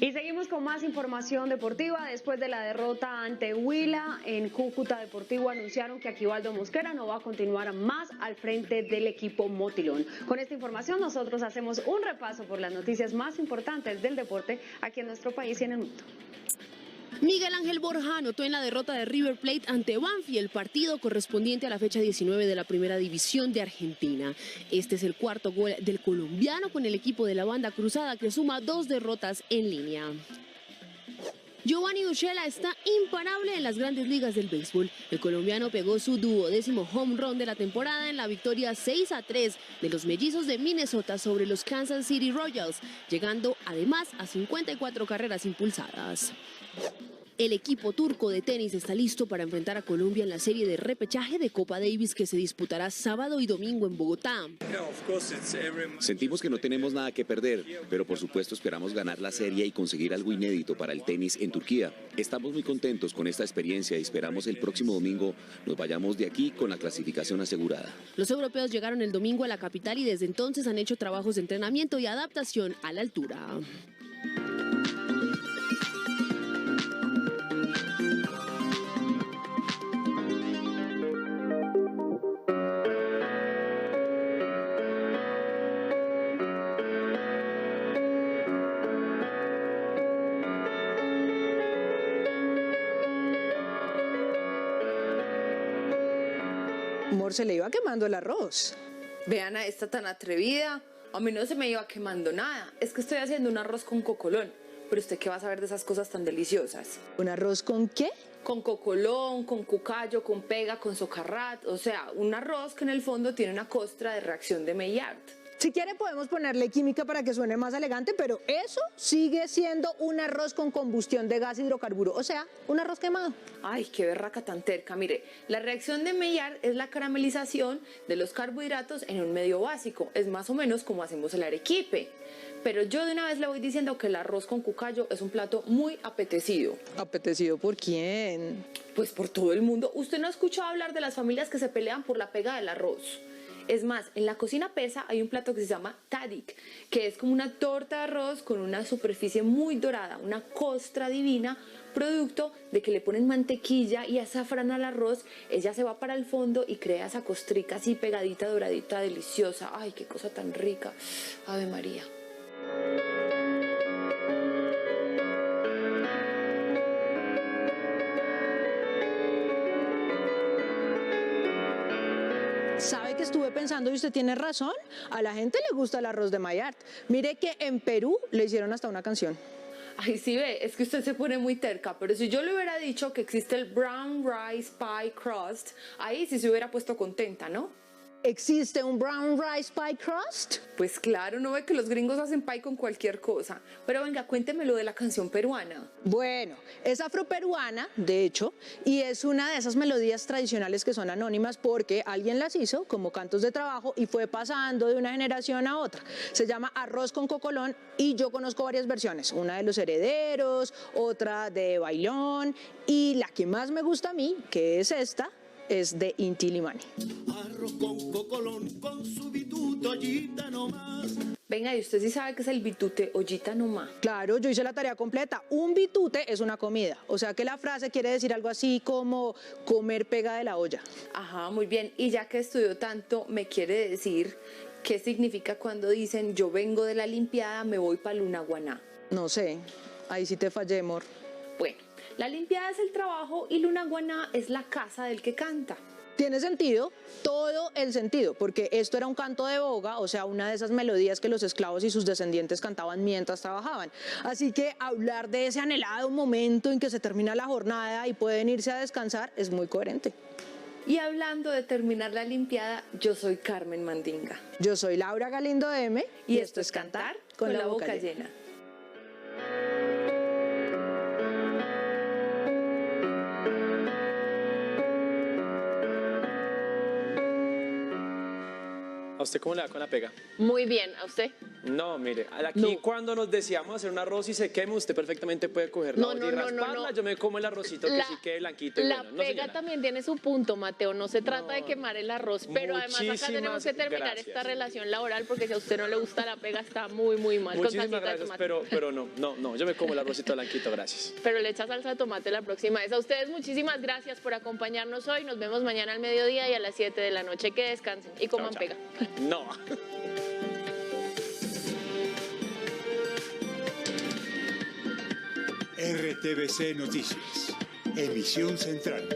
Y seguimos con más información deportiva. Después de la derrota ante Huila en Cúcuta Deportivo, anunciaron que Aquivaldo Mosquera no va a continuar más al frente del equipo Motilón. Con esta información nosotros hacemos un repaso por las noticias más importantes del deporte aquí en nuestro país y en el mundo. Miguel Ángel Borja anotó en la derrota de River Plate ante Banfield, partido correspondiente a la fecha 19 de la Primera División de Argentina. Este es el cuarto gol del colombiano con el equipo de la banda cruzada, que suma 2 derrotas en línea. Giovanni Urshela está imparable en las grandes ligas del béisbol. El colombiano pegó su 12º home run de la temporada en la victoria 6-3 de los Mellizos de Minnesota sobre los Kansas City Royals, llegando además a 54 carreras impulsadas. El equipo turco de tenis está listo para enfrentar a Colombia en la serie de repechaje de Copa Davis que se disputará sábado y domingo en Bogotá. Sentimos que no tenemos nada que perder, pero por supuesto esperamos ganar la serie y conseguir algo inédito para el tenis en Turquía. Estamos muy contentos con esta experiencia y esperamos el próximo domingo nos vayamos de aquí con la clasificación asegurada. Los europeos llegaron el domingo a la capital y desde entonces han hecho trabajos de entrenamiento y adaptación a la altura. Amor, se le iba quemando el arroz. Vean a esta tan atrevida. A mí no se me iba quemando nada. Es que estoy haciendo un arroz con cocolón. Pero usted qué va a saber de esas cosas tan deliciosas. ¿Un arroz con qué? Con cocolón, con cucayo, con pega, con socarrat. O sea, un arroz que en el fondo tiene una costra de reacción de Maillard. Si quiere podemos ponerle química para que suene más elegante, pero eso sigue siendo un arroz con combustión de gas hidrocarburo, o sea, un arroz quemado. Ay, qué berraca tan terca. Mire, la reacción de Maillard es la caramelización de los carbohidratos en un medio básico. Es más o menos como hacemos el arequipe. Pero yo de una vez le voy diciendo que el arroz con cucayo es un plato muy apetecido. ¿Apetecido por quién? Pues por todo el mundo. ¿Usted no ha escuchado hablar de las familias que se pelean por la pega del arroz? Es más, en la cocina persa hay un plato que se llama tadik, que es como una torta de arroz con una superficie muy dorada, una costra divina, producto de que le ponen mantequilla y azafrán al arroz. Ella se va para el fondo y crea esa costrica así pegadita, doradita, deliciosa. Ay, qué cosa tan rica. Ave María. ¿Sabe que estuve pensando y usted tiene razón? A la gente le gusta el arroz de Maillard. Mire que en Perú le hicieron hasta una canción. Ay, sí ve, es que usted se pone muy terca, pero si yo le hubiera dicho que existe el Brown Rice Pie Crust, ahí sí se hubiera puesto contenta, ¿no? ¿Existe un Brown Rice Pie Crust? Pues claro, no ve que los gringos hacen pie con cualquier cosa. Pero venga, cuénteme lo de la canción peruana. Bueno, es afroperuana, de hecho, y es una de esas melodías tradicionales que son anónimas porque alguien las hizo como cantos de trabajo y fue pasando de una generación a otra. Se llama Arroz con Cocolón y yo conozco varias versiones. Una de Los Herederos, otra de Bailón y la que más me gusta a mí, que es esta, es de Inti Illimani. Arroz con cocolón, con su bitute, ollita nomás. Venga, ¿y usted sí sabe qué es el bitute, ollita nomás? Claro, yo hice la tarea completa. Un bitute es una comida, o sea que la frase quiere decir algo así como comer pega de la olla. Ajá, muy bien. Y ya que estudió tanto, ¿me quiere decir qué significa cuando dicen yo vengo de la limpiada, me voy para Lunaguaná? No sé, ahí sí te fallé, amor. Bueno, la limpiada es el trabajo y Lunaguaná es la casa del que canta. Tiene sentido, todo el sentido, porque esto era un canto de boga, o sea, una de esas melodías que los esclavos y sus descendientes cantaban mientras trabajaban. Así que hablar de ese anhelado momento en que se termina la jornada y pueden irse a descansar es muy coherente. Y hablando de terminar la limpiada, yo soy Carmen Mandinga. Yo soy Laura Galindo M. Y esto es Cantar con la boca llena. ¿A usted cómo le va con la pega? Muy bien, ¿a usted? No, mire, aquí cuando nos decíamos hacer un arroz y se queme, usted perfectamente puede coger la olla y rasparla, yo me como el arrocito que sí quede blanquito y La bueno. No, pega señora. también tiene su punto, Mateo, no se trata de quemar el arroz, pero además acá tenemos que terminar gracias. esta relación laboral porque si a usted no le gusta la pega está muy, muy mal. Muchísimas con salsita de gracias, tomate. pero no, yo me como el arrocito blanquito, gracias. Pero le echa salsa de tomate la próxima vez. A ustedes muchísimas gracias por acompañarnos hoy, nos vemos mañana al mediodía y a las 7 de la noche. Que descansen y coman Chao, pega. No. RTBC Noticias, emisión central.